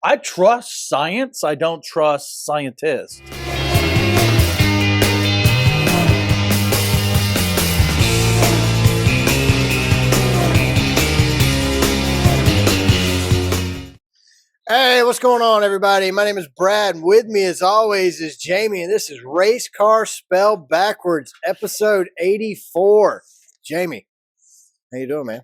I trust science. I don't trust scientists. Hey, what's going on, everybody? My name is Brad, and with me, as always, is Jamie, and this is Race Car Spelled Backwards, episode 84. Jamie, how you doing, man?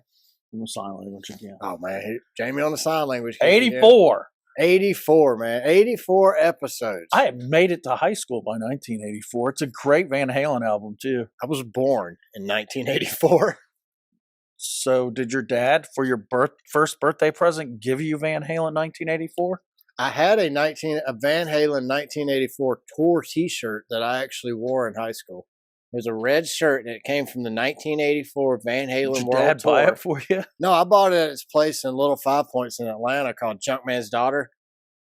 On the sign language again. Oh, man, Jamie on the sign language. 84. 84, man. 84 episodes. I had made it to high school by 1984. It's a great Van Halen album, too. I was born in 1984. So did your dad, for your first birthday present, give you Van Halen 1984? I had a Van Halen 1984 tour T-shirt that I actually wore in high school. It was a red shirt, and it came from the 1984 Van Halen Did your World dad Tour. buy it for you? No, I bought it at its place in Little Five Points in Atlanta called Junkman's Daughter.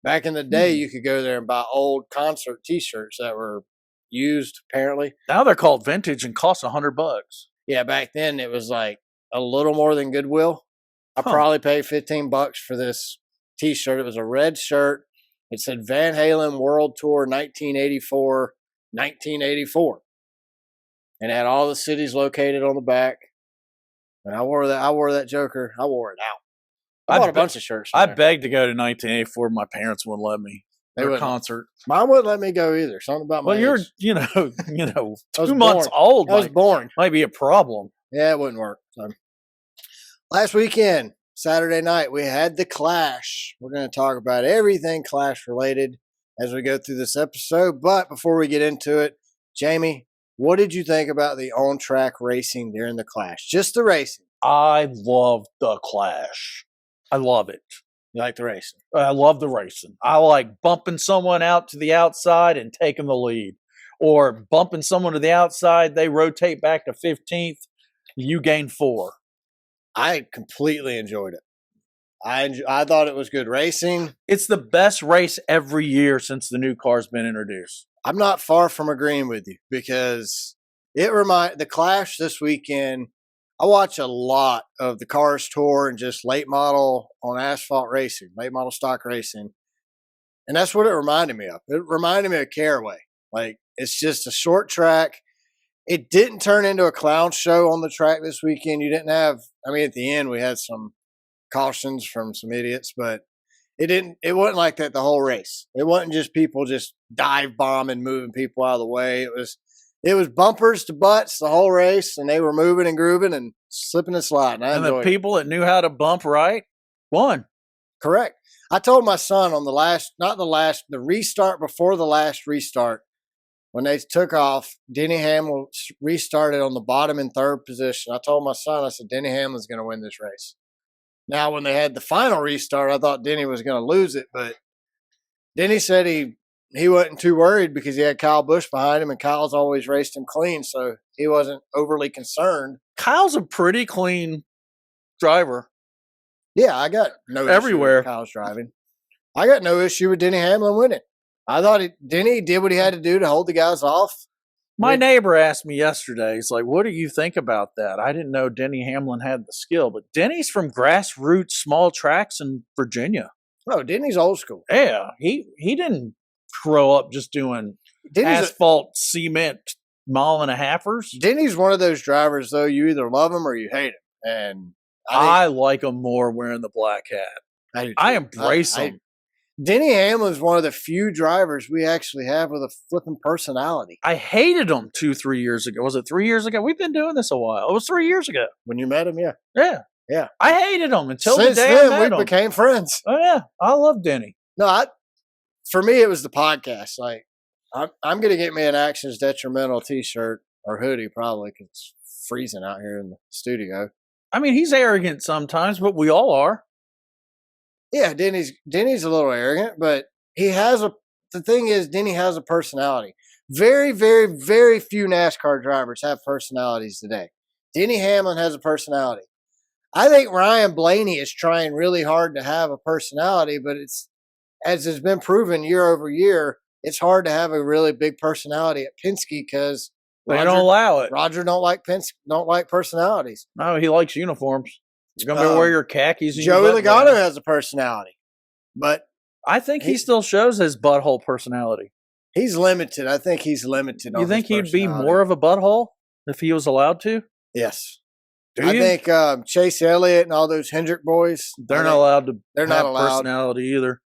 Back in the day, you could go there and buy old concert T-shirts that were used, apparently. Now they're called vintage and cost $100. Yeah, back then it was like a little more than Goodwill. I probably paid $15 for this T-shirt. It was a red shirt. It said Van Halen World Tour 1984, 1984. And it had all the cities located on the back. And I wore that joker. I wore it out. I bought a bunch of shirts. I begged to go to 1984. My parents wouldn't let me. Their concert. Mine wouldn't let me go either. Something about my age. You know, 2 months old. I was born. Might be a problem. Yeah, it wouldn't work. So. Last weekend, Saturday night, we had the Clash. We're going to talk about everything Clash related as we go through this episode. But before we get into it, Jamie, what did you think about the on-track racing during the Clash? Just the racing. I love the Clash. I love it. You like the racing? I love the racing. I like bumping someone out to the outside and taking the lead. Or bumping someone to the outside, they rotate back to 15th, you gain 4. I completely enjoyed it. I thought it was good racing. It's the best race every year since the new car's been introduced. I'm not far from agreeing with you because the Clash this weekend. I watch a lot of the Cars Tour and just late model on asphalt racing, late model stock racing, and that's what it reminded me of. It reminded me of Caraway. Like, it's just a short track. It didn't turn into a clown show on the track this weekend. You didn't have, at the end we had some cautions from some idiots, but it wasn't like that the whole race. It wasn't just people just dive bombing, moving people out of the way. It was bumpers to butts the whole race, and they were moving and grooving and slipping and sliding. And the people that knew how to bump right won. Correct. I told my son on the restart before the last restart, when they took off, Denny Hamlin restarted on the bottom in third position. I told my son, I said, Denny Hamlin's going to win this race. Now, when they had the final restart, I thought Denny was going to lose it, but Denny said he wasn't too worried because he had Kyle Busch behind him, and Kyle's always raced him clean, so he wasn't overly concerned. Kyle's a pretty clean driver. Yeah, I got no everywhere issue with Kyle's driving. I got no issue with Denny Hamlin winning. I thought Denny did what he had to do to hold the guys off. My neighbor asked me yesterday, he's like, what do you think about that? I didn't know Denny Hamlin had the skill, but Denny's from grassroots small tracks in Virginia. Oh, Denny's old school. Yeah, he didn't grow up just doing asphalt, cement, mile and a halfers. Denny's one of those drivers, though, you either love him or you hate him. And I like him more wearing the black hat. I embrace him. Denny Hamlin's one of the few drivers we actually have with a flipping personality. I hated him 2-3 years ago. Was it 3 years ago? We've been doing this a while. It was 3 years ago. When you met him, yeah. Yeah. I hated him until Since the day then, I met him. We became friends. Oh, yeah. I love Denny. No, for me, it was the podcast. Like, I'm going to get me an Actions Detrimental T-shirt or hoodie probably because it's freezing out here in the studio. He's arrogant sometimes, but we all are. Yeah, Denny's a little arrogant, but the thing is, Denny has a personality. Very, very, very few NASCAR drivers have personalities today. Denny Hamlin has a personality. I think Ryan Blaney is trying really hard to have a personality, but as has been proven year over year, it's hard to have a really big personality at Penske because they don't allow it. Roger don't like personalities. No, he likes uniforms. You're going to wear your khakis. And Joey Logano has a personality. But I think he still shows his butthole personality. He's limited. I think he's limited. You think he'd be more of a butthole if he was allowed to? Yes. Do I you? think Chase Elliott and all those Hendrick boys, They're not allowed to they're not have allowed. personality either.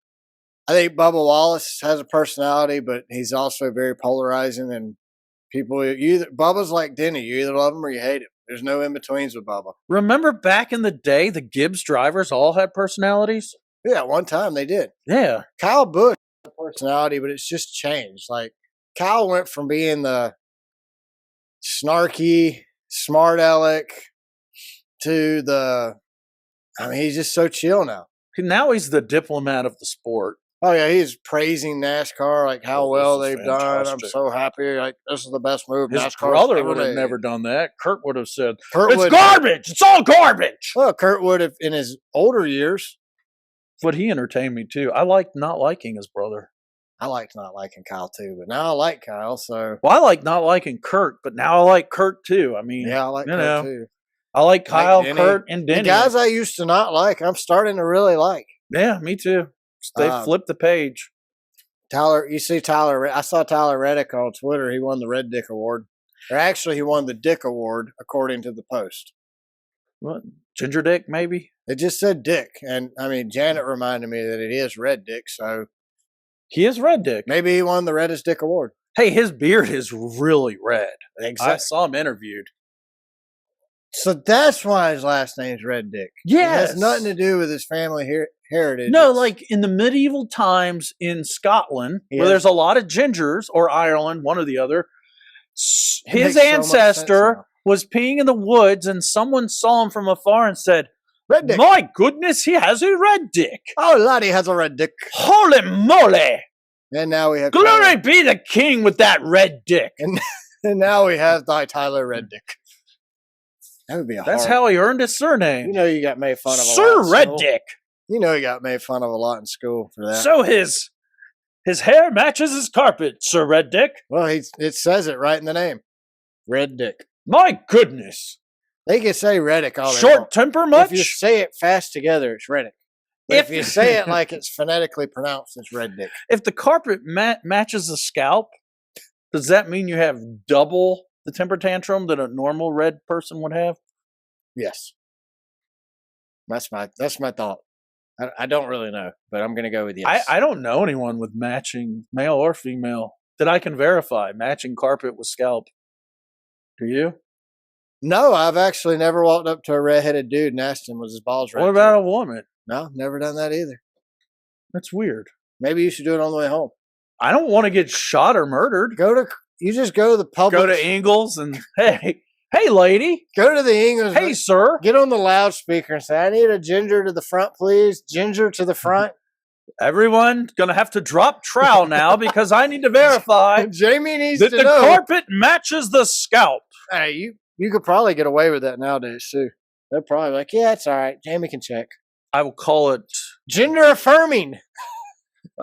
I think Bubba Wallace has a personality, but he's also very polarizing. And people, Bubba's like Denny. You either love him or you hate him. There's no in betweens with Bubba. Remember back in the day, the Gibbs drivers all had personalities? Yeah, one time they did. Yeah. Kyle Busch had a personality, but it's just changed. Like Kyle went from being the snarky, smart aleck to he's just so chill now. Now he's the diplomat of the sport. Oh yeah, he's praising NASCAR, like how well they've done. I'm fantastic. so happy. Like this is the best move His NASCAR's brother ever would have made. never done that. Kurt would have said, Kurt it's would- garbage. It's all garbage. Well, Kurt would have in his older years. But he entertained me too. I liked not liking his brother. I liked not liking Kyle too, but now I like Kyle. So Well, I like not liking Kurt, but now I like Kurt too. I mean, yeah, I like you Kurt know, too. I like Kyle, Denny. Kurt, and Denny. The guys I used to not like, I'm starting to really like. Yeah, me too. They flipped the page. Tyler, you see Tyler? I saw Tyler Reddick on Twitter. He won the Red Dick Award. Or actually, he won the Dick Award according to the Post. What? Ginger Dick, maybe? It just said Dick, and I mean Janet reminded me that it is Red Dick, so He is Red Dick. maybe he won the Reddest Dick Award. Hey, his beard is really red. I Exactly. saw him interviewed. So that's why his last name's Red Dick. Yes. It has nothing to do with his family heritage. No, It's- like in the medieval times in Scotland, Yeah. where there's a lot of gingers, or Ireland, one or the other, It his makes so much sense ancestor now. was peeing in the woods, and someone saw him from afar and said, Red Dick. my goodness, he has a red dick. Oh, Lottie has a Red Dick. Holy moly. And now we have Glory be the king with that red dick. And now we have Tyler Red Dick. That would be That's hard. how he earned his surname. You know you got made fun of a lot. Sir in Red school. Dick. You know he got made fun of a lot in school for that. So his hair matches his carpet, Sir Red Dick. Well, it says it right in the name. Red Dick. My goodness. They can say Reddick all they Short want. temper much? If you say it fast together, it's Reddick. But if If- you say it like it's phonetically pronounced, it's Red Dick. If the carpet matches the scalp, does that mean you have double the temper tantrum that a normal red person would have? Yes. That's my thought. I don't really know, but I'm going to go with yes. I don't know anyone with matching male or female that I can verify matching carpet with scalp. Do you? No, I've actually never walked up to a redheaded dude and asked him was his balls red. What about a woman? No, never done that either. That's weird. Maybe you should do it on the way home. I don't want to get shot or murdered. You just go to the public. Go to Ingles and hey lady, Go to the English. hey sir. Get on the loudspeaker and say, I need a ginger to the front, please. Ginger to the front. Everyone gonna have to drop trowel now because I need to verify Jamie needs that to the know. carpet matches the scalp. Hey, you could probably get away with that nowadays, too. They're probably like, yeah, it's all right. Jamie can check. I will call it. Gender affirming.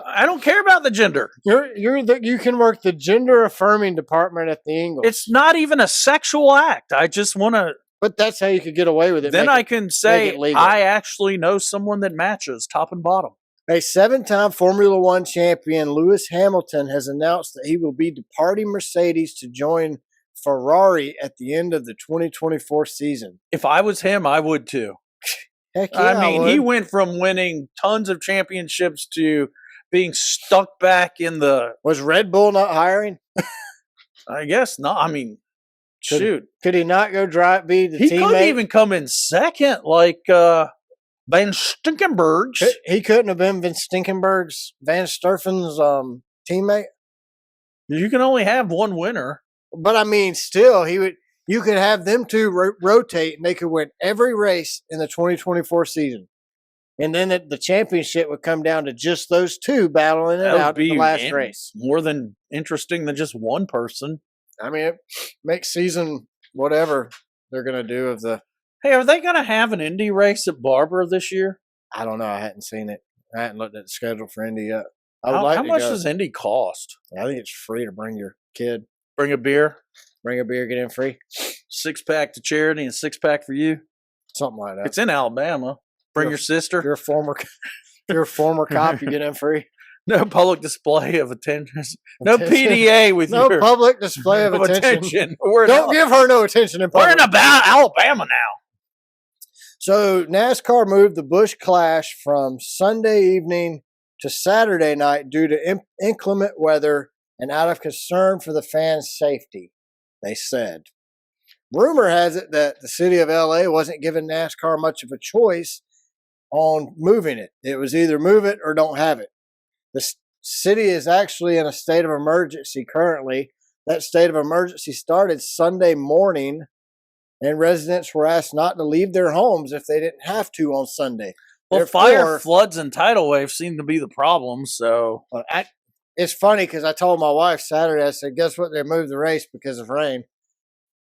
I don't care about the gender. You can work the gender affirming department at the Ingles. It's not even a sexual act. I just want to. But that's how you could get away with it. Then Make I it- can say it legal. I actually know someone that matches top and bottom. A 7-time Formula One champion, Lewis Hamilton, has announced that he will be departing Mercedes to join Ferrari at the end of the 2024 season. If I was him, I would too. Heck yeah, I mean, would. he went from winning tons of championships to being stuck back in the. Was Red Bull not hiring? I guess not. I mean, Could- shoot, Could he not go be the he teammate? couldn't even come in second like Van Stinkenberg's. He couldn't have been Van Stinkenberg's, Van Sturfen's teammate. You can only have one winner. But I mean, still, you could have them two rotate, and they could win every race in the 2024 season. And then the championship would come down to just those two battling it That would out in the last be race. more than interesting than just one person. I mean, it makes season whatever they're going to do of the. Hey, are they going to have an Indy race at Barber this year? I don't know. I hadn't seen it. I hadn't looked at the schedule for Indy yet. I would like How to much go. does Indy cost? I think it's free to bring your kid. Bring a beer, Bring a beer, get in free. 6-pack to charity, and 6-pack for you. Something like that. It's in Alabama. Bring Yeah. your sister. You're a former. If you're a former cop, you get in free. No public display of attention. No PDA with no your public display of attention. Don't give her no attention in public. We're in about Alabama now. So NASCAR moved the Busch Clash from Sunday evening to Saturday night due to inclement weather and out of concern for the fans' safety, they said. Rumor has it that the city of LA wasn't giving NASCAR much of a choice on moving it. It was either move it or don't have it. The city is actually in a state of emergency currently. That state of emergency started Sunday morning, and residents were asked not to leave their homes if they didn't have to on Sunday. Well, Therefore, fire, floods, and tidal waves seem to be the problem. So it's funny because I told my wife Saturday, I said, guess what? They moved the race because of rain.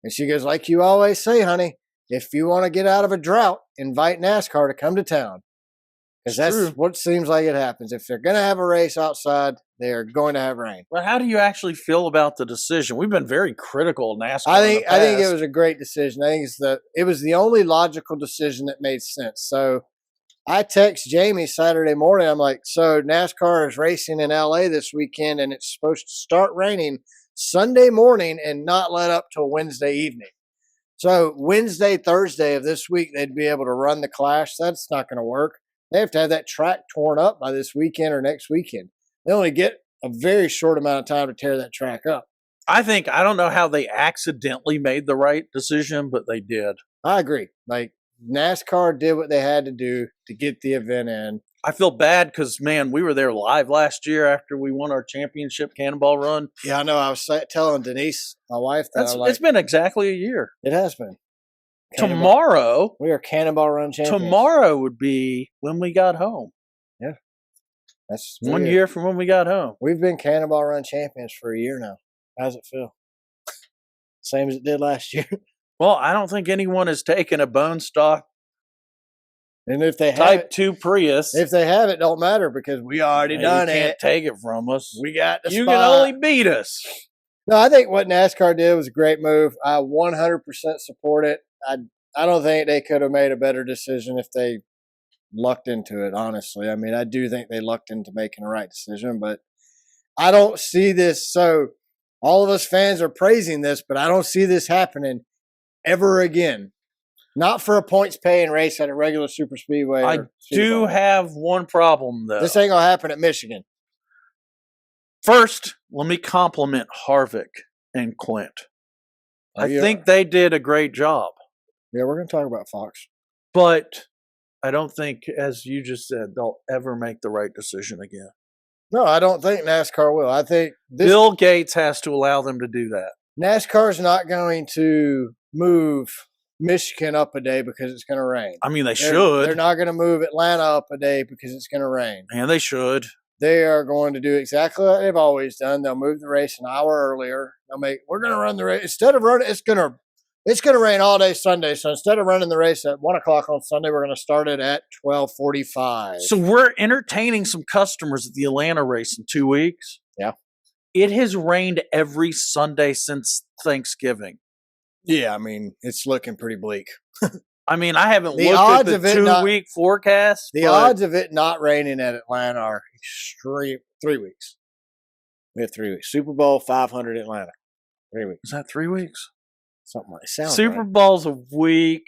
And she goes, like you always say, honey, if you want to get out of a drought, invite NASCAR to come to town. Because that's true. what seems like it happens. If they're going to have a race outside, they're going to have rain. But how do you actually feel about the decision? We've been very critical of NASCAR. I think it was a great decision. I think it was the only logical decision that made sense. So I text Jamie Saturday morning. I'm like, so NASCAR is racing in LA this weekend, and it's supposed to start raining Sunday morning and not let up till Wednesday evening. So Wednesday, Thursday of this week, they'd be able to run the Clash. That's not going to work. They have to have that track torn up by this weekend or next weekend. They only get a very short amount of time to tear that track up. I don't know how they accidentally made the right decision, but they did. I agree. Like NASCAR did what they had to do to get the event in. I feel bad because, man, we were there live last year after we won our championship Cannonball Run. Yeah, I know. I was telling Denise, my wife, that it's been exactly a year. It has been. Tomorrow, we are Cannonball Run champions. Tomorrow would be when we got home. Yeah. That's 1 year from when we got home. We've been Cannonball Run champions for a year now. How's it feel? Same as it did last year. Well, I don't think anyone has taken a bone stock and if they Type 2 Prius. If they have it, don't matter because we already done it. You can't take it from us. We got the You spot. can only beat us. No, I think what NASCAR did was a great move. I 100% support it. I don't think they could have made a better decision if they lucked into it, honestly. I mean, I do think they lucked into making the right decision, but I don't see this. So all of us fans are praising this, but I don't see this happening ever again. Not for a points paying race at a regular super speedway. I do have one problem, though. This ain't going to happen at Michigan. First, let me compliment Harvick and Clint. I think they did a great job. Yeah, we're going to talk about Fox. But I don't think, as you just said, they'll ever make the right decision again. No, I don't think NASCAR will. I think Bill Gates has to allow them to do that. NASCAR's not going to move Michigan up a day because it's going to rain. I mean, they should. They're not going to move Atlanta up a day because it's going to rain. And they should. They are going to do exactly what they've always done. They'll move the race an hour earlier. We're going to run the race. Instead of running, it's going to rain all day Sunday. So instead of running the race at 1 o'clock on Sunday, we're going to start it at 12:45. So we're entertaining some customers at the Atlanta race in 2 weeks. Yeah. It has rained every Sunday since Thanksgiving. Yeah, I mean, it's looking pretty bleak. I mean, I haven't looked at the 2-week forecast. The odds of it not raining at Atlanta are extreme. 3 weeks. We have 3 weeks. Super Bowl 500 Atlanta. 3 weeks. Is that 3 weeks? Something like that. Super Bowl's a week.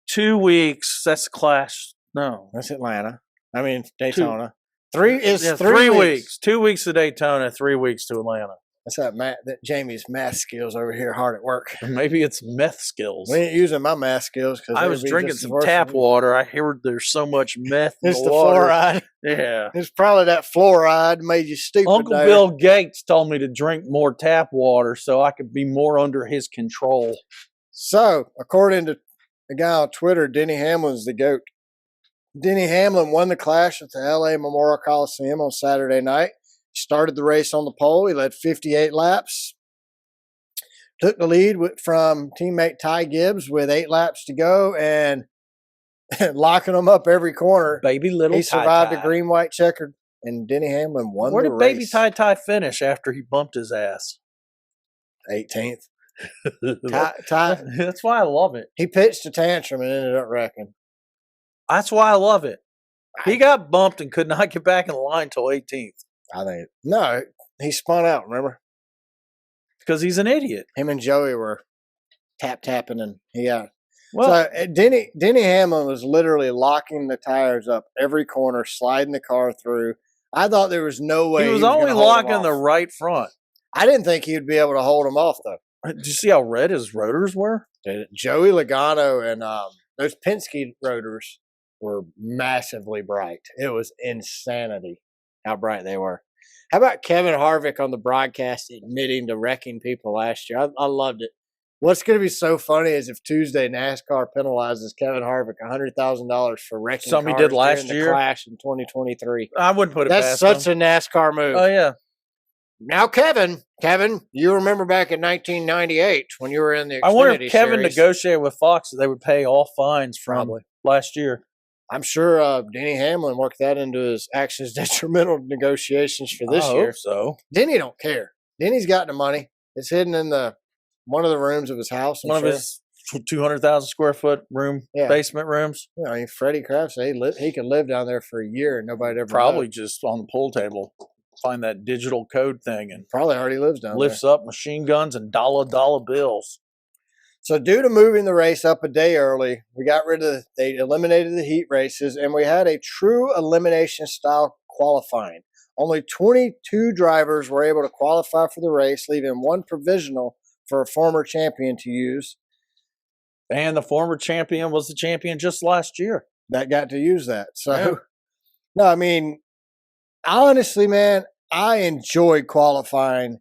2 weeks. That's Clash. No. That's Atlanta. I mean, Daytona. 3 weeks. 2 weeks to Daytona, 3 weeks to Atlanta. That's that Jamie's math skills over here hard at work. Maybe it's meth skills. We ain't using my math skills because I was drinking some tap water. I heard there's so much meth in it's the water. Fluoride. Yeah. It's probably that fluoride made you stupid. Uncle Bill Gates told me to drink more tap water so I could be more under his control. So, according to the guy on Twitter, Denny Hamlin's the GOAT. Denny Hamlin won the Clash at the LA Memorial Coliseum on Saturday night. Started the race on the pole. He led 58 laps. Took the lead from teammate Ty Gibbs with 8 laps to go and locking them up every corner. Baby little He survived the green-white checkered, and Denny Hamlin won the race. Where did Baby Ty finish after he bumped his ass? 18th. That's why I love it. He pitched a tantrum and ended up wrecking. That's why I love it. He got bumped and could not get back in the line until 18th I think no, he spun out. Remember, because he's an idiot. him and Joey were tapping, and he got. Well, So Denny Hamlin was literally locking the tires up every corner, sliding the car through. I thought there was no way he was gonna only hold him locking the off. right front. I didn't think he'd be able to hold him off though. Did you see how red his rotors were? Joey Logano and those Penske rotors were massively bright. It was insanity how bright they were. How about Kevin Harvick on the broadcast admitting to wrecking people last year? I loved it. What's going to be so funny is if Tuesday NASCAR penalizes Kevin Harvick $100,000 for wrecking Something he cars did last during the year? Clash in 2023. I wouldn't put it That's past such him. a NASCAR move. Oh, yeah. Now, Kevin, you remember back in 1998 when you were in the Xfinity I wonder if Kevin series. negotiated with Fox that they would pay all fines from Probably. last year. I'm sure Denny Hamlin worked that into his actions detrimental negotiations for this I year. hope so. Denny don't care. Denny's got the money. It's hidden in one of the rooms of his house. One of his 200,000 square foot room, basement rooms. You know, I mean, Freddie Kraft said he could live down there for a year and nobody ever Probably knows. just on the pool table. Find that digital code thing and Probably already lives down lifts up machine guns and dollar bills. So due to moving the race up a day early, they eliminated the heat races, and we had a true elimination style qualifying. Only 22 drivers were able to qualify for the race, leaving one provisional for a former champion to use. And the former champion was the champion just last year. That got to use that. So, no, I mean, honestly, man, I enjoyed qualifying.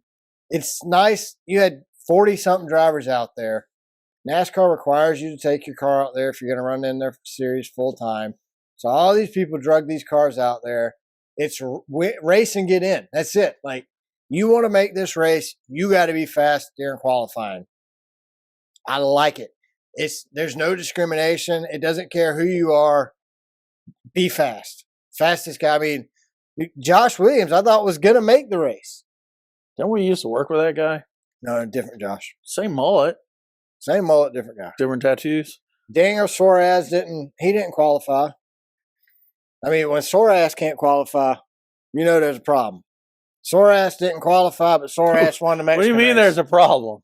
It's nice. You had 40-something drivers out there. NASCAR requires you to take your car out there if you're going to run in their series full time. So all these people drug these cars out there. It's race and get in. That's it. Like, you want to make this race, you got to be fast during qualifying. I like it. There's no discrimination. It doesn't care who you are. Be fast. Fastest guy. I mean, Josh Williams, I thought was going to make the race. Don't we used to work with that guy? No, different Josh. Same mullet. Same mullet, different guy. Different tattoos. Daniel Suarez didn't qualify. I mean, when Suarez can't qualify, you know there's a problem. Suarez didn't qualify, but Suarez won the Mexican What do you mean race. there's a problem?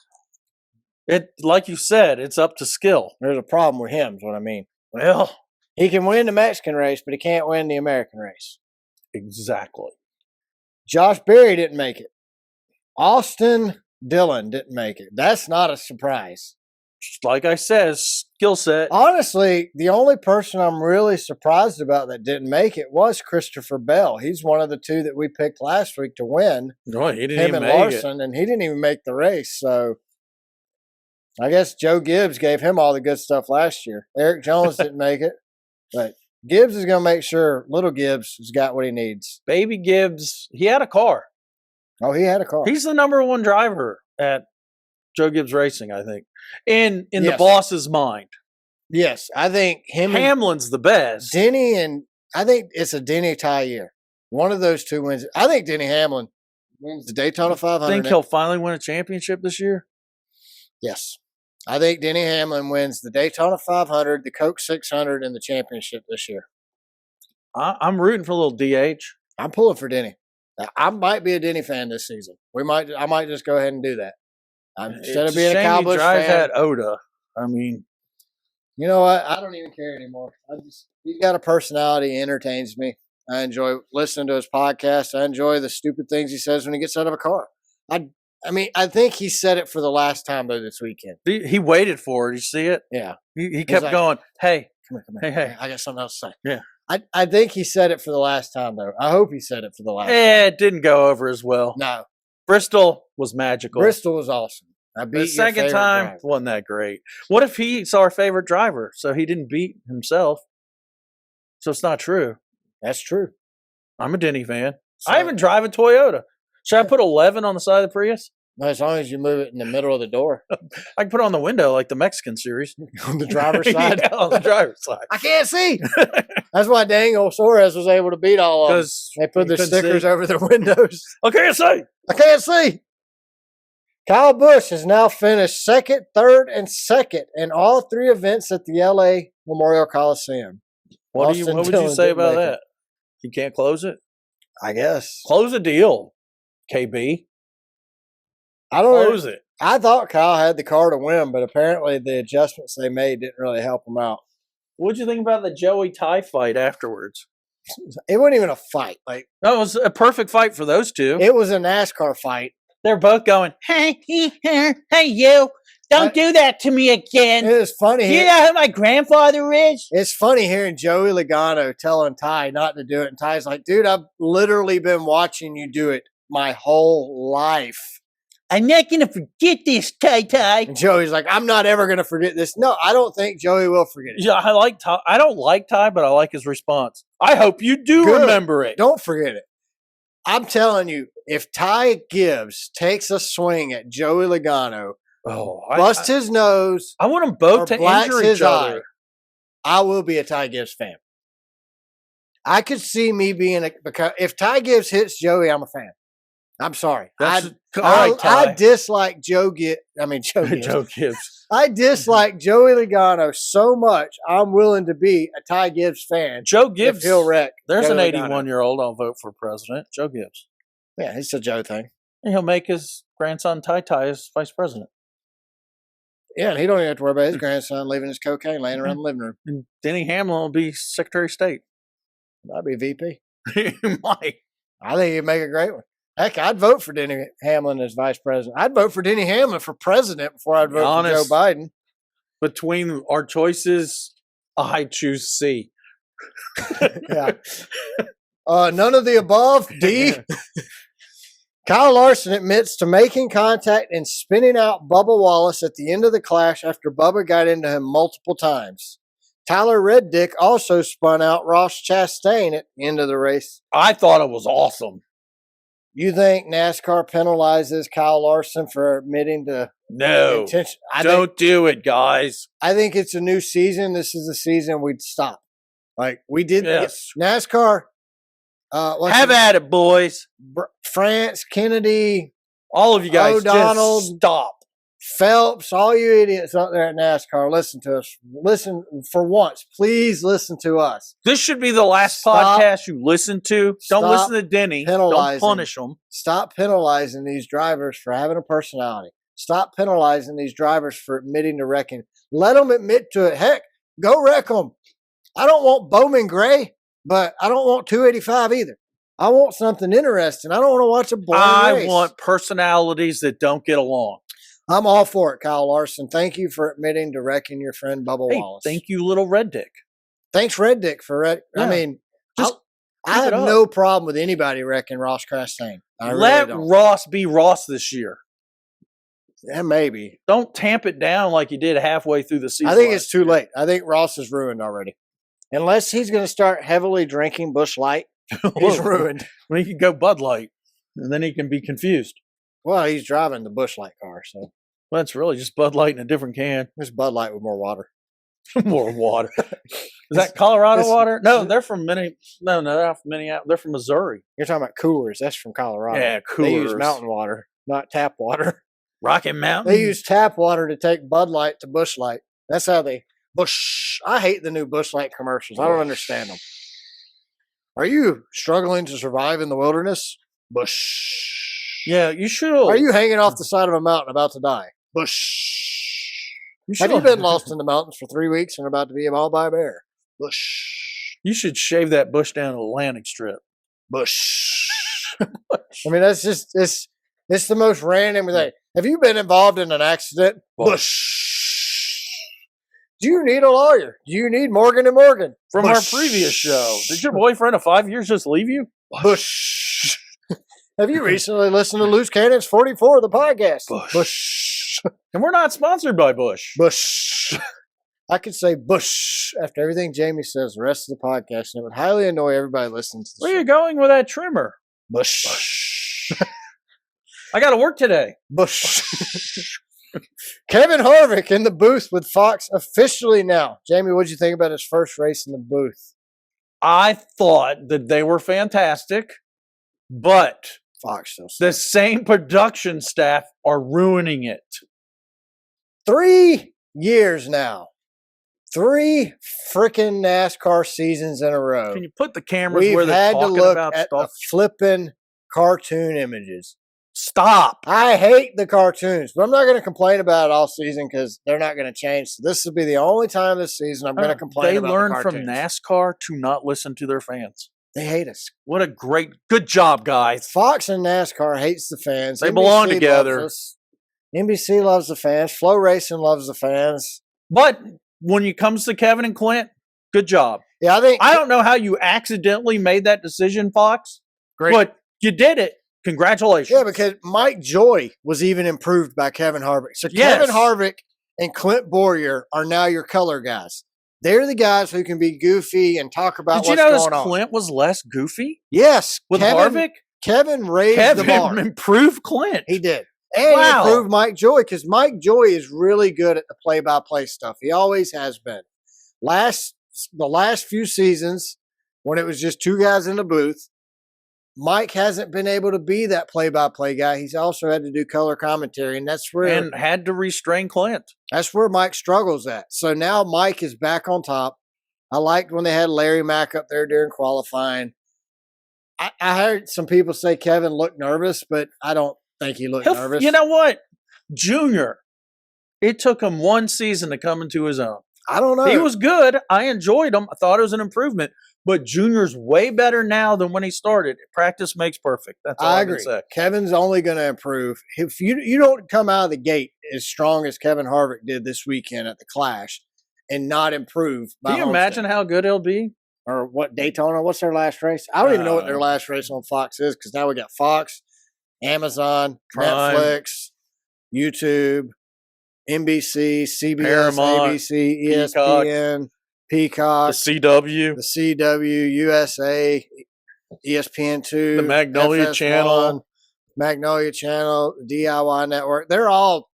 It, like you said, it's up to skill. There's a problem with him is what I mean. Well, He can win the Mexican race, but he can't win the American race. exactly. Josh Berry didn't make it. Austin Dillon didn't make it. That's not a surprise. Just like I said, skill set. Honestly, the only person I'm really surprised about that didn't make it was Christopher Bell. He's one of the two that we picked last week to win. No, he didn't Him even and make Larson, and he didn't even make the race. So I guess Joe Gibbs gave him all the good stuff last year. Eric Jones didn't make it, but Gibbs is going to make sure little Gibbs has got what he needs. Baby Gibbs, he had a car. Oh, he had a car. He's the number one driver at Joe Gibbs Racing, I think, in the Yes. boss's mind. Yes, I think him and Hamlin's the best. Denny, and I think it's a Denny tie year. One of those two wins. I think Denny Hamlin wins the Daytona 500. Think he'll finally win a championship this year? Yes. I think Denny Hamlin wins the Daytona 500, the Coke 600, and the championship this year. I'm rooting for a little DH. I'm pulling for Denny. I might be a Denny fan this season. I might just go ahead and do that. Instead of being a Kyle Busch drive fan, at Oda. I mean, you know what? I don't even care anymore. He's got a personality. He entertains me. I enjoy listening to his podcast. I enjoy the stupid things he says when he gets out of a car. I mean, I think he said it for the last time though this weekend. he waited for it. You see it? Yeah. He kept like, going, hey, Come here. hey. I got something else to say. Yeah. I think he said it for the last time though. I hope he said it for the last time. It didn't go over as well. No. Bristol was magical. Bristol was awesome. I beat The your second favorite time driver. wasn't that great. What if he's our favorite driver, so he didn't beat himself? So it's not true. That's true. I'm a Denny fan. So, I even drive a Toyota. Should I put 11 on the side of the Prius? as long as you move it in the middle of the door I can put it on the window like the Mexican series. on the driver's side. Yeah, on the driver's side. I can't see. That's why Daniel Suarez was able to beat all of them. Because They put the stickers over their windows. I can't see. I can't see. Kyle Busch has now finished second, third, and second in all three events at the LA Memorial Coliseum. What Austin would you Dillon say didn't about make it. that? You can't close it? I guess. Close a deal, KB. I don't Close it. I thought Kyle had the car to win, but apparently the adjustments they made didn't really help him out. What'd you think about the Joey Ty fight afterwards? It wasn't even a fight. Like, That was a perfect fight for those two. it was a NASCAR fight. They're both going, hey, you, don't do that to me again. It was funny. You know who my grandfather is? It's funny hearing Joey Logano telling Ty not to do it. And Ty's like, dude, I've literally been watching you do it my whole life. I'm not going to forget this, Ty. And Joey's like, I'm not ever going to forget this. No, I don't think Joey will forget it. Yeah, I like Ty. I don't like Ty, but I like his response. I hope you do Good. remember it. Don't forget it. I'm telling you, if Ty Gibbs takes a swing at Joey Logano, busts his nose, I want them both to blacks injure his each other. I will be a Ty Gibbs fan. I could see me being because if Ty Gibbs hits Joey, I'm a fan. I'm sorry. I dislike Joe Gibbs. Joe Gibbs. I dislike Joey Logano so much. I'm willing to be a Ty Gibbs fan. Joe Gibbs. If he'll wreck. There's Joey an 81-year-old I'll vote for president. Joe Gibbs. Yeah, it's a Joe thing. And he'll make his grandson Ty as vice president. Yeah, and he don't even have to worry about his grandson leaving his cocaine laying around the living room. And Denny Hamlin will be Secretary of State. I'd be VP. He might. I think he'd make a great one. Heck, I'd vote for Denny Hamlin as vice president. I'd vote for Denny Hamlin for president before I'd vote for Joe Biden. Between our choices, I choose C. Yeah. None of the above. D. Kyle Larson admits to making contact and spinning out Bubba Wallace at the end of the clash after Bubba got into him multiple times. Tyler Reddick also spun out Ross Chastain at the end of the race. I thought it was awesome. You think NASCAR penalizes Kyle Larson for admitting to intention? Don't do it, guys. I think it's a new season. This is the season we'd stop. Like we did. Yes. NASCAR. Have at it, boys. France, Kennedy, all of you guys, O'Donnell, just stop. Phelps, all you idiots out there at NASCAR, listen to us. Listen for once. Please listen to us. This should be the last podcast you listen to. Don't listen to Denny. Don't punish them. Stop penalizing these drivers for having a personality. Stop penalizing these drivers for admitting to wrecking. Let them admit to it. Heck, go wreck them. I don't want Bowman Gray, but I don't want 285 either. I want something interesting. I don't want to watch a boring race. I want personalities that don't get along. I'm all for it, Kyle Larson. Thank you for admitting to wrecking your friend Bubba Wallace. Thank you, little Reddick. Thanks, Reddick, for wreck. Yeah. I mean, I have no problem with anybody wrecking Ross Chastain. Let Ross be Ross this year. Yeah, maybe. Don't tamp it down like you did halfway through the season. I think it's too late. I think Ross is ruined already. Unless he's going to start heavily drinking Busch Light, he's ruined. Well, he can go Bud Light, and then he can be confused. Well, he's driving the Busch Light car, so. Well, that's really just Bud Light in a different can. It's Bud Light with more water. More water. Is that Colorado water? No, they're from they're not from Minneapolis. They're from Missouri. You're talking about coolers. That's from Colorado. Yeah, coolers. They use mountain water, not tap water. Rocky Mountain? They use tap water to take Bud Light to Busch Light. That's how they Busch. I hate the new Busch Light commercials. I don't understand them. Are you struggling to survive in the wilderness? Busch. Yeah, you should. Are you hanging off the side of a mountain about to die? Busch. Have you been lost in the mountains for 3 weeks and about to be mauled by a bear? Busch. You should shave that bush down to Atlantic strip. Busch. I mean, that's just it's the most random thing. Have you been involved in an accident? Busch. Do you need a lawyer? Do you need Morgan & Morgan? From Busch. Our previous show. Did your boyfriend of 5 years just leave you? Busch. Have you recently listened to Loose Cannons 44, the podcast? Busch. And we're not sponsored by Busch. Busch. I could say Busch after everything Jamie says the rest of the podcast, and it would highly annoy everybody listening to this. Where are you going with that trimmer? Busch. I got to work today. Busch. Kevin Harvick in the booth with Fox officially now. Jamie, what did you think about his first race in the booth? I thought that they were fantastic, but Fox still the same production staff are ruining it. 3 years now. 3 freaking NASCAR seasons in a row. Can you put the cameras We've where they're had to talking look about at stuff? the flipping cartoon images. Stop. I hate the cartoons, but I'm not going to complain about it all season because they're not going to change. So this will be the only time this season I'm going to complain They about learned the from cartoons. NASCAR to not listen to their fans. They hate us. What a good job, guys. Fox and NASCAR hates the fans. They belong together. Loves us. NBC loves the fans. Flow Racing loves the fans. But when it comes to Kevin and Clint, good job. Yeah, I don't know how you accidentally made that decision, Fox. Great. But you did it. Congratulations. Yeah, because Mike Joy was even improved by Kevin Harvick. So Yes. Kevin Harvick and Clint Boyer are now your color guys. They're the guys who can be goofy and talk about Did you what's notice going on. Clint was less goofy Yes. with Kevin, Harvick? Kevin raised the bar. Kevin improved Clint. He did. And Wow. he improved Mike Joy because Mike Joy is really good at the play-by-play stuff. He always has been. The last few seasons, when it was just 2 guys in the booth, Mike hasn't been able to be that play-by-play guy. He's also had to do color commentary, and that's where And had to restrain Clint. that's where Mike struggles at. So now Mike is back on top. I liked when they had Larry Mack up there during qualifying. I heard some people say Kevin looked nervous, but I don't think he looked nervous. You know what? Junior, it took him 1 season to come into his own. I don't know. He was good. I enjoyed him. I thought it was an improvement. But Junior's way better now than when he started. Practice makes perfect. That's all I agree. can say. Kevin's only going to improve. If you don't come out of the gate as strong as Kevin Harvick did this weekend at the Clash and not improve. Can you imagine how good he'll be? Or what, Daytona? What's their last race? I don't even know what their last race on Fox is because now we got Fox, Amazon, Prime, Netflix, YouTube, NBC, CBS, Paramount, ABC, ESPN, Peacock, the CW, USA, ESPN2, the Magnolia FS1, Channel, Magnolia Channel, DIY Network. They're all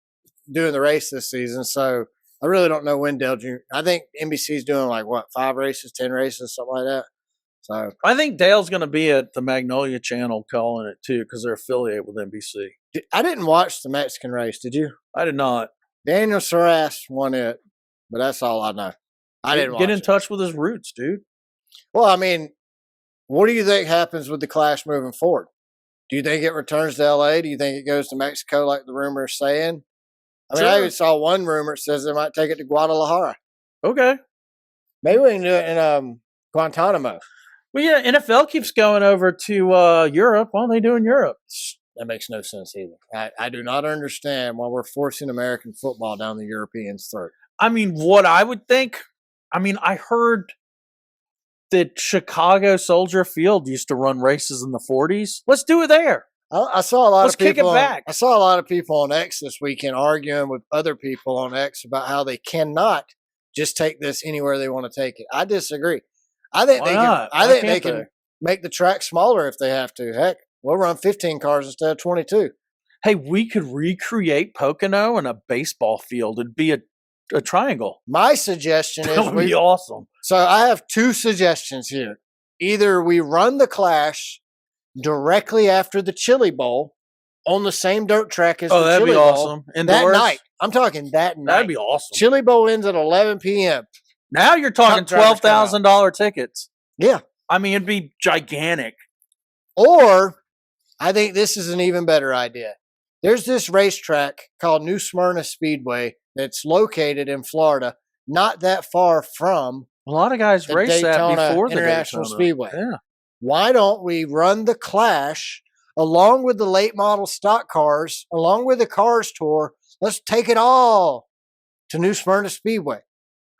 doing the race this season. So I really don't know when Dale Jr. I think NBC's doing 5 races, 10 races, something like that. So I think Dale's going to be at the Magnolia Channel calling it too because they're affiliated with NBC. I didn't watch the Mexican race. Did you? I did not. Daniel Suarez won it, but that's all I know. I didn't get in touch with his roots, dude. Well, I mean, what do you think happens with the Clash moving forward? Do you think it returns to LA? Do you think it goes to Mexico like the rumor is saying? I mean, I even saw one rumor that says they might take it to Guadalajara. Okay. Maybe we can do it in Guantanamo. Well, yeah, NFL keeps going over to Europe. Why don't they do in Europe? That makes no sense either. I do not understand why we're forcing American football down the Europeans' throat. I mean, what I would think, I heard that Chicago Soldier Field used to run races in the 40s. Let's do it there. I saw a lot Let's of people. kick it back. I saw a lot of people on X this weekend arguing with other people on X about how they cannot just take this anywhere they want to take it. I disagree. I think they can make the track smaller if they have to. Heck, we'll run 15 cars instead of 22. Hey, we could recreate Pocono in a baseball field. It'd be a triangle. My suggestion is that would be awesome. So I have 2 suggestions here. Either we run the Clash directly after the Chili Bowl on the same dirt track as the Chili Bowl. Oh, that'd be awesome. That night. I'm talking that night. That'd be awesome. Chili Bowl ends at 11 p.m. Now you're talking $12,000 tickets. Yeah. It'd be gigantic. Or I think this is an even better idea. There's this racetrack called New Smyrna Speedway that's located in Florida, not that far from a lot of guys race that before the International Daytona. Speedway. Yeah. Why don't we run the Clash along with the late model stock cars, along with the Cars Tour? Let's take it all to New Smyrna Speedway.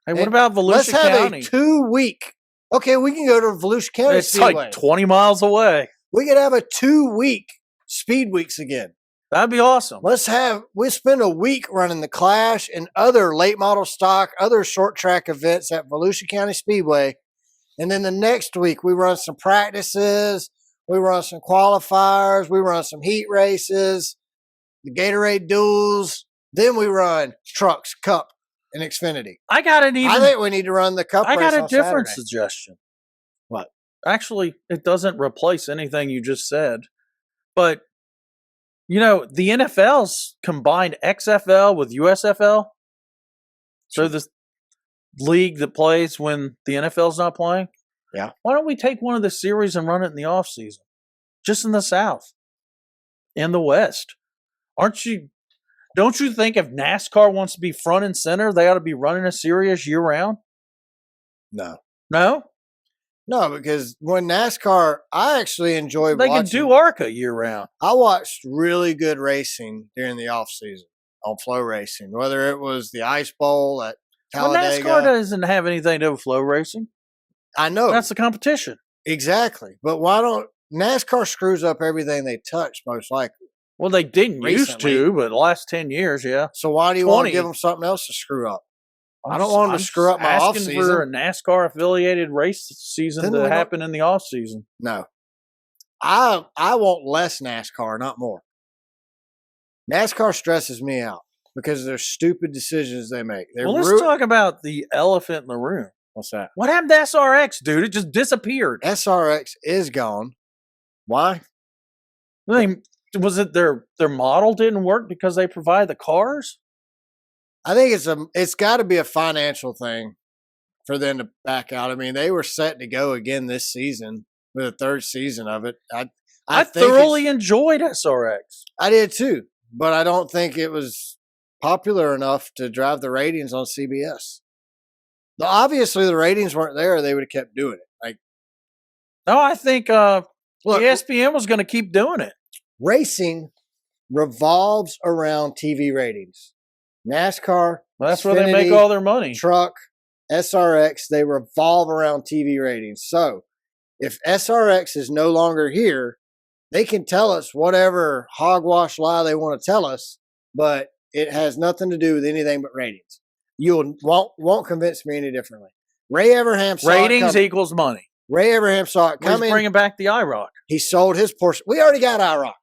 Hey, what about Volusia Let's have County? a 2-week. Okay, we can go to Volusia County It's Speedway. like 20 miles away. We could have a 2-week Speed Weeks again. That'd be awesome. We spend a week running the Clash and other late model stock, other short track events at Volusia County Speedway. And then the next week we run some practices, we run some qualifiers, we run some heat races, the Gatorade duels. Then we run trucks, Cup, and Xfinity. I think we need to run the Cup race on Saturday. I got a different suggestion. What? Actually, it doesn't replace anything you just said. But, the NFL's combined XFL with USFL. So league that plays when the NFL's not playing? Yeah. Why don't we take one of the series and run it in the off season? Just in the South. In the West. Don't you think if NASCAR wants to be front and center, they ought to be running a series year round? No. No? No, because when NASCAR, I actually enjoy They watching. can do ARCA year round. I watched really good racing during the off season on flow racing, whether it was the Ice Bowl at Well, Talladega. NASCAR doesn't have anything to do with flow racing. I know. That's the competition. Exactly. But why don't NASCAR screws up everything they touch, most likely. Well, they didn't used Recently. to, but the last 10 years, yeah. So why do you want to 20. give them something else to screw up? I don't I'm want them to just screw up my off asking for a season. NASCAR affiliated race season Then to we don't- happen in the off season. No. I want less NASCAR, not more. NASCAR stresses me out because of their stupid decisions they make. Well, let's talk about the elephant in the room. What's that? What happened to SRX, dude? It just disappeared. SRX is gone. Why? I mean, was it their model didn't work because they provide the cars? I think it's got to be a financial thing for them to back out. I mean, they were set to go again this season with a third season of it. I think thoroughly enjoyed SRX. I did too, but I don't think it was popular enough to drive the ratings on CBS. Obviously, the ratings weren't there; they would have kept doing it. Like, No, I think look, ESPN was going to keep doing it. racing revolves around TV ratings. NASCAR, Well, that's where they make Xfinity, all their money. Truck, SRX, they revolve around TV ratings. So if SRX is no longer here, they can tell us whatever hogwash lie they want to tell us, but it has nothing to do with anything but ratings. You won't convince me any differently. Ray Everham saw Ratings it coming. equals money. Ray Everham saw it He's coming. bringing back the IROC. He sold his portion. We already got IROC.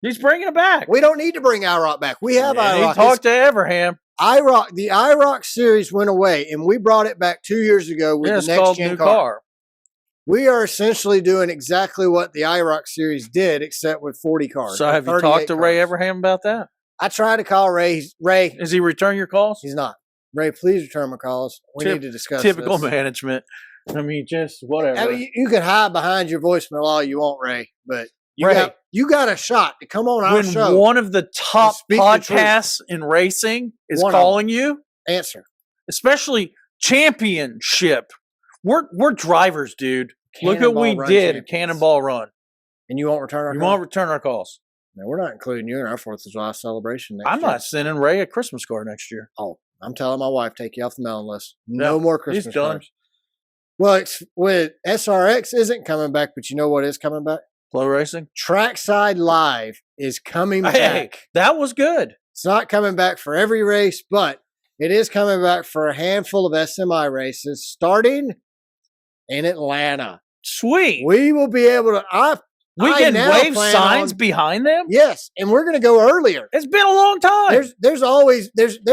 He's bringing it back. We don't need to bring IROC back. We have And IROC. he talked to Everham. The IROC series went away, and we brought it back 2 years ago with It's the next called gen new car. car. We are essentially doing exactly what the IROC series did, except with 40 cars. So or have you 38 talked to Ray cars. Everham about that? I tried to call Ray. Ray, Is he return your calls? he's not. Ray, please return my calls. We need to discuss Typical this. management. I mean, just whatever. I mean, you can hide behind your voicemail all you want, Ray, but Ray, you got a shot to come on our when show. one of the top speak the podcasts in racing is One of calling you, Answer. especially championship, we're drivers, dude. Look at what we Cannonball Run did, champions. Cannonball Run. And you won't return our You call? won't return our calls. No, we're not including you in our 4th of July celebration next I'm year. not sending Ray a Christmas card next year. Oh, I'm telling my wife, take you off the mailing list. No Yeah, more he's Christmas done. cards. Well, with SRX isn't coming back, but you know what is coming back? Flow racing. Trackside Live is coming Hey, back. that was good. It's not coming back for every race, but it is coming back for a handful of SMI races starting in Atlanta. Sweet. We will be able to. We I can now wave plan signs on- behind them. Yes, and we're going to go earlier. It's been a long time. There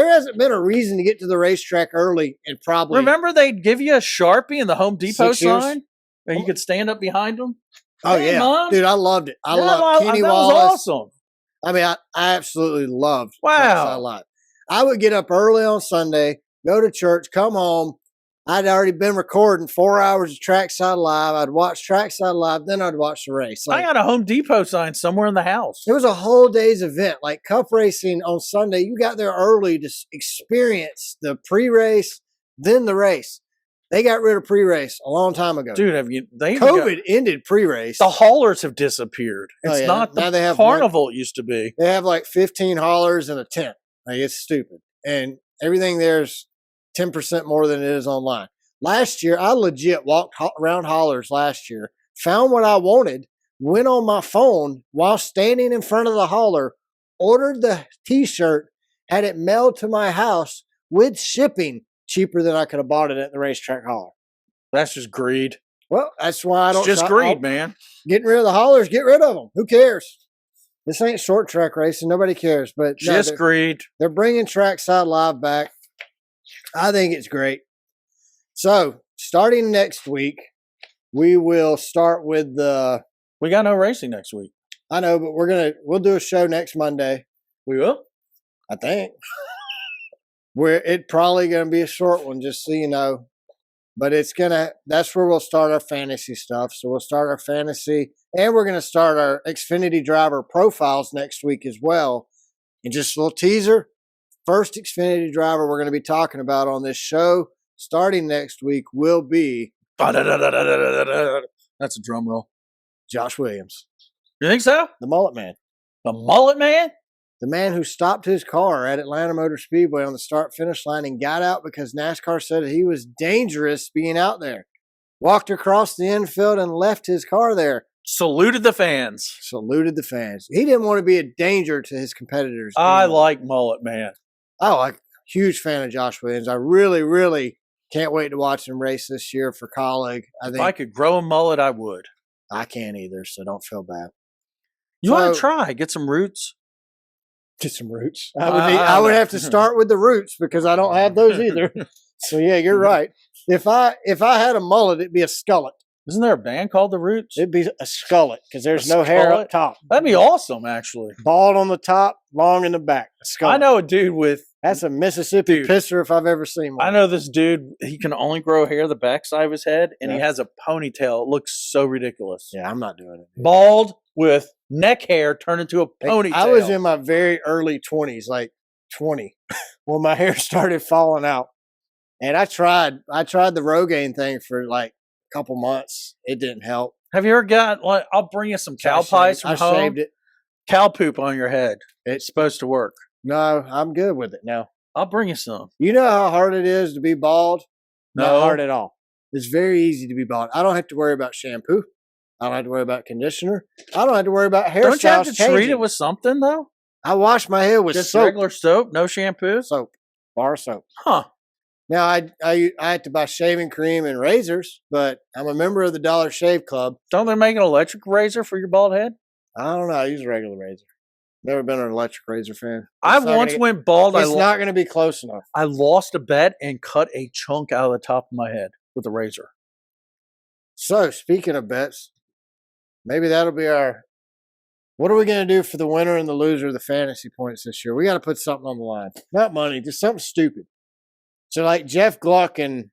hasn't been a reason to get to the racetrack early and probably. Remember, they'd give you a Sharpie in the Home Depot 6 years? sign, and you could stand up behind them. Oh Hey, yeah, Mom. dude, I loved it. I Yeah, loved Kenny that Wallace. was awesome. I mean, I absolutely loved Wow. Trackside Live. I would get up early on Sunday, go to church, come home. I'd already been recording 4 hours of Trackside Live. I'd watch Trackside Live, then I'd watch the race. I got a Home Depot sign somewhere in the house. It was a whole day's event. Like Cup racing on Sunday, you got there early to experience the pre-race, then the race. They got rid of pre-race a long time ago. Dude, have you? They COVID ended pre-race. the haulers have disappeared. Oh, It's yeah. not Now the they have carnival it used to be. They have like 15 haulers and a tent. Like it's stupid. And everything there's 10% more than it is online. Last year, I legit walked around haulers last year, found what I wanted, went on my phone while standing in front of the hauler, ordered the t-shirt, had it mailed to my house with shipping cheaper than I could have bought it at the racetrack hauler. That's just greed. Well, that's why I don't. It's just greed, man. Getting rid of the haulers, get rid of them. Who cares? This ain't short track racing. Nobody cares. But no, Just greed. they're bringing Trackside Live back. I think it's great. So, starting next week, we will start with the. We got no racing next week. I know, but we'll do a show next Monday. We will. I think. Where it probably going to be a short one, just so you know. But that's where we'll start our fantasy stuff. So we'll start our fantasy, and we're going to start our Xfinity driver profiles next week as well. And just a little teaser, first Xfinity driver we're going to be talking about on this show starting next week will be That's a drum roll. Josh Williams. You think so? The mullet man. The mullet man? The man who stopped his car at Atlanta Motor Speedway on the start-finish line and got out because NASCAR said that he was dangerous being out there. Walked across the infield and left his car there. Saluted the fans. Saluted the fans. He didn't want to be a danger to his competitors. I anymore. like mullet man. Oh, I'm a huge fan of Josh Williams. I really, really can't wait to watch him race this year for Colleague. If I could grow a mullet, I would. I can't either, so don't feel bad. You want to try? Get some roots? Get some roots. I would have to start with the roots because I don't have those either. So yeah, you're right. If I had a mullet, it'd be a skullet. Isn't there a band called The Roots? It'd be a skullet because there's no hair up top. That'd be awesome, actually. Bald on the top, long in the back. A I know a dude with... That's a Mississippi pisser if I've ever seen one. I know this dude, he can only grow hair the backside of his head, and he has a ponytail. It looks so ridiculous. Yeah, I'm not doing it. Bald with neck hair turned into a ponytail. I was in my very early 20s, like 20, when my hair started falling out. And I tried the Rogaine thing for like a couple months. It didn't help. Have you ever got, like, I'll bring you some cow pies from home. I shaved it. Cow poop on your head. It's supposed to work. No, I'm good with it now. I'll bring you some. You know how hard it is to be bald? No. Not hard at all. It's very easy to be bald. I don't have to worry about shampoo. I don't have to worry about conditioner. I don't have to worry about hairstyles. Don't you have to treat it with something, though? I wash my hair with just soap. Regular soap? No shampoo? Soap. Bar soap. Huh. Now, I had to buy shaving cream and razors, but I'm a member of the Dollar Shave Club. Don't they make an electric razor for your bald head? I don't know. I use a regular razor. Never been an electric razor fan. I once went bald. It's not going to be close enough. I lost a bet and cut a chunk out of the top of my head with a razor. So, speaking of bets, maybe that'll be our... What are we going to do for the winner and the loser of the fantasy points this year? We got to put something on the line. Not money, just something stupid. So, like Jeff Gluck and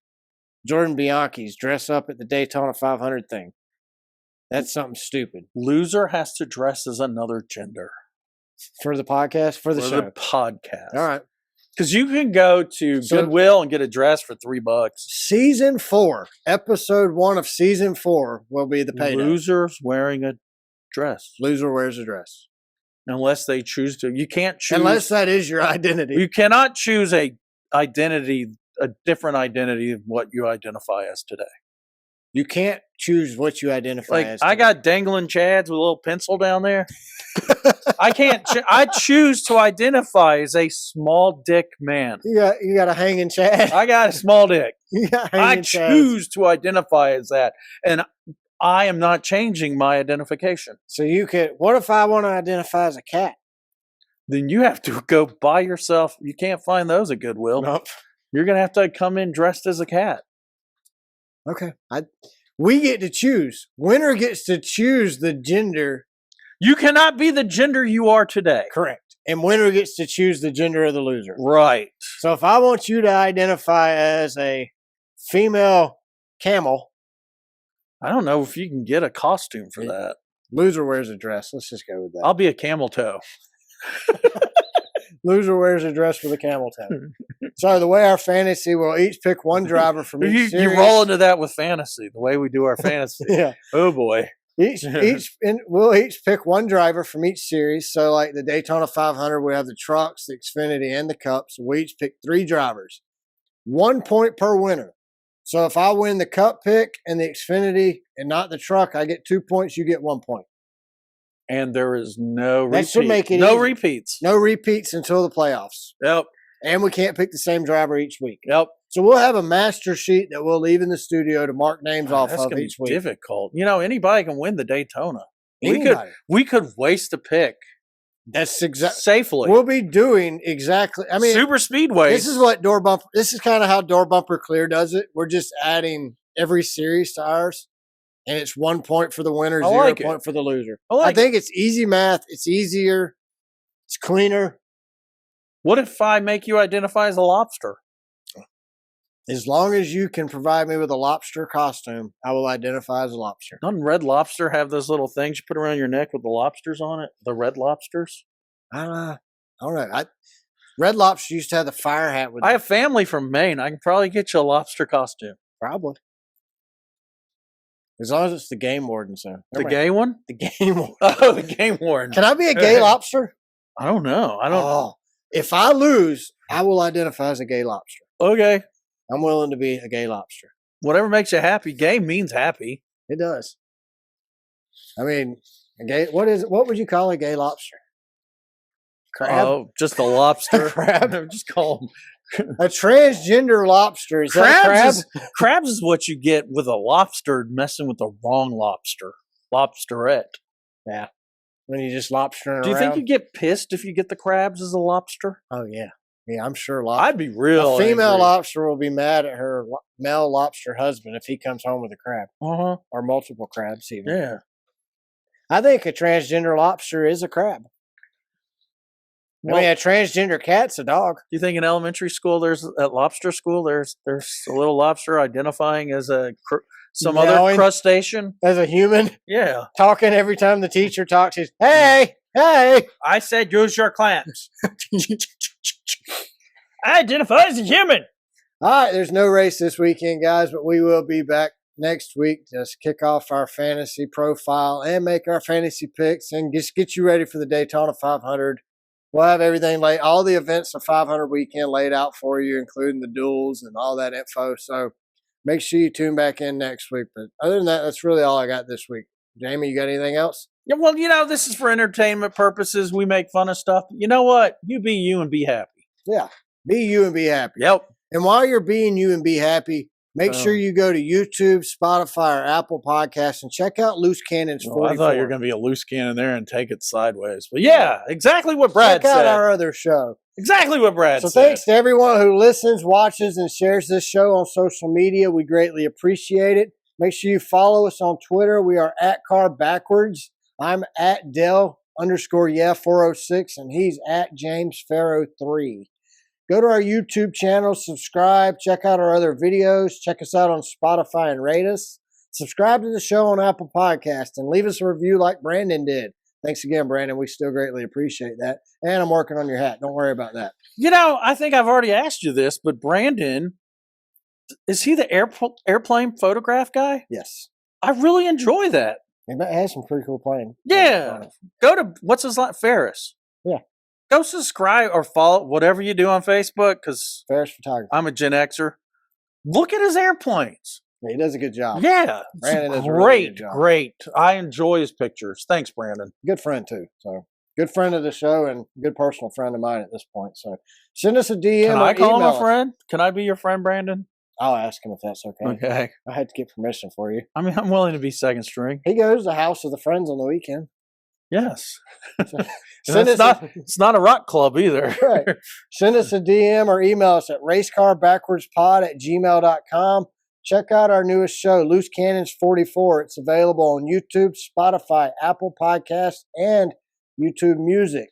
Jordan Bianchi's dress up at the Daytona 500 thing. That's something stupid. Loser has to dress as another gender. For the podcast? For the show? For the podcast. All right. Because you can go to Goodwill and get a dress for $3. Season 4, episode 1 of season 4 will be the payday. Loser's wearing a dress. Loser wears a dress. Unless they choose to. You can't choose. Unless that is your identity. You cannot choose a different identity of what you identify as today. You can't choose what you identify as today. I got dangling chads with a little pencil down there. I can't. I choose to identify as a small dick man. You got a hanging chad. I got a small dick. I choose to identify as that, and I am not changing my identification. So you could. What if I want to identify as a cat? Then you have to go buy yourself. You can't find those at Goodwill. Nope. You're gonna have to come in dressed as a cat. Okay. We get to choose. Winner gets to choose the gender. You cannot be the gender you are today. Correct. And winner gets to choose the gender of the loser. Right. So if I want you to identify as a female camel. I don't know if you can get a costume for that. Loser wears a dress. Let's just go with that. I'll be a camel toe. Loser wears a dress with a camel toe. So the way our fantasy, we'll each pick one driver from each series. You roll into that with fantasy, the way we do our fantasy. Yeah. Oh, boy. We'll each pick one driver from each series. So like the Daytona 500, we have the trucks, the Xfinity, and the Cups. We each pick 3 drivers. 1 point per winner. So if I win the Cup pick and the Xfinity and not the truck, I get 2 points, you get 1 point. And there is no repeat. That should make it no easy. repeats. No repeats until the playoffs. Yep. And we can't pick the same driver each week. Yep. So we'll have a master sheet that we'll leave in the studio to mark names off of each week. That's difficult. You know, anybody can win the Daytona. Anybody. We could waste a pick. That's exactly safely. We'll be doing exactly. I mean, super speedways. This is what door bumper. This is kind of how Door Bumper Clear does it. We're just adding every series to ours, and it's 1 point for the winner, 0 point for the loser. I think it's easy math. It's easier. It's cleaner. What if I make you identify as a lobster? As long as you can provide me with a lobster costume, I will identify as a lobster. Doesn't Red Lobster have those little things you put around your neck with the lobsters on it? The red lobsters? I don't know. Red Lobster used to have the fire hat with I have family from Maine. I can probably get you a lobster costume. probably. As long as it's the game warden, so. The gay one? The game warden. Oh, the game warden. Can I be a gay lobster? I don't know. I don't. Oh, if I lose, I will identify as a gay lobster. Okay. I'm willing to be a gay lobster. Whatever makes you happy. Gay means happy. It does. I mean, what would you call a gay lobster? Crab? Oh, just a lobster. Crab? Just call them. A transgender lobster. Is that a crab? Crabs is what you get with a lobster messing with the wrong lobster. Lobsterette. Yeah. When you just lobstering around. Do you think you get pissed if you get the crabs as a lobster? Oh, yeah. Yeah, I'm sure. I'd be real A female angry. lobster will be mad at her male lobster husband if he comes home with a crab. Uh-huh. Or multiple crabs, even. Yeah. I think a transgender lobster is a crab. Well, I mean, a transgender cat's a dog. do you think in elementary school, at lobster school, there's a little lobster identifying as some other Meowing? crustacean? As a human, Yeah. talking every time the teacher talks, he's, hey, hey. I said use your clams. I identify as a human. All right, there's no race this weekend, guys, but we will be back next week to kick off our fantasy profile and make our fantasy picks and just get you ready for the Daytona 500. We'll have everything all the events of 500 weekend laid out for you, including the duels and all that info. So make sure you tune back in next week. But other than that, that's really all I got this week. Jamie, you got anything else? Yeah, well, this is for entertainment purposes. We make fun of stuff. You know what? You be you and be happy. Yeah. Be you and be happy. Yep. And while you're being you and be happy, make sure you go to YouTube, Spotify, or Apple Podcasts and check out Loose Cannon's 44. I thought you were going to be a loose cannon there and take it sideways. But yeah, exactly what Brad Check said. out our other show. Exactly what Brad So said. thanks to everyone who listens, watches, and shares this show on social media. We greatly appreciate it. Make sure you follow us on Twitter. We are at Car Backwards. I'm at Del_406, and he's at JamesFarrow3. Go to our YouTube channel, subscribe, check out our other videos, check us out on Spotify and rate us. Subscribe to the show on Apple Podcasts and leave us a review like Brandon did. Thanks again, Brandon. We still greatly appreciate that. And I'm working on your hat. Don't worry about that. I think I've already asked you this, but Brandon, is he the airplane photograph guy? Yes. I really enjoy that. He has some pretty cool plane. Yeah. Go to, what's his name? Ferris. Yeah. Go subscribe or follow whatever you do on Facebook, because Ferris Photography. I'm a Gen Xer. Look at his airplanes. He does a good job. Yeah. Brandon does a great, really good job. great. I enjoy his pictures. Thanks, Brandon. Good friend, too. So, good friend of the show and good personal friend of mine at this point. So, send us a DM Can or I call him email a friend? Can I be your friend, Brandon? I'll ask him if that's okay. Okay. I had to get permission for you. I mean, I'm willing to be second string. He goes to the house of the friends on the weekend. Yes. Send us It's not a rock club either. right. Send us a DM or email us at racecarbackwardspod@gmail.com. Check out our newest show, Loose Cannons 44. It's available on YouTube, Spotify, Apple Podcasts, and YouTube Music.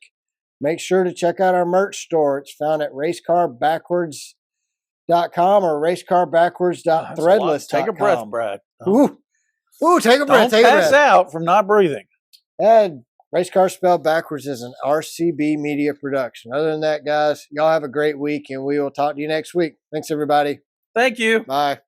Make sure to check out our merch store. It's found at racecarbackwards.com or racecarbackwards.threadless.com. Take a breath, Brad. Ooh, take a breath. Don't Take a pass breath. out from not breathing. And Race Car Spelled Backwards is an RCB media production. Other than that, guys, y'all have a great week, and we will talk to you next week. Thanks, everybody. Thank you. Bye.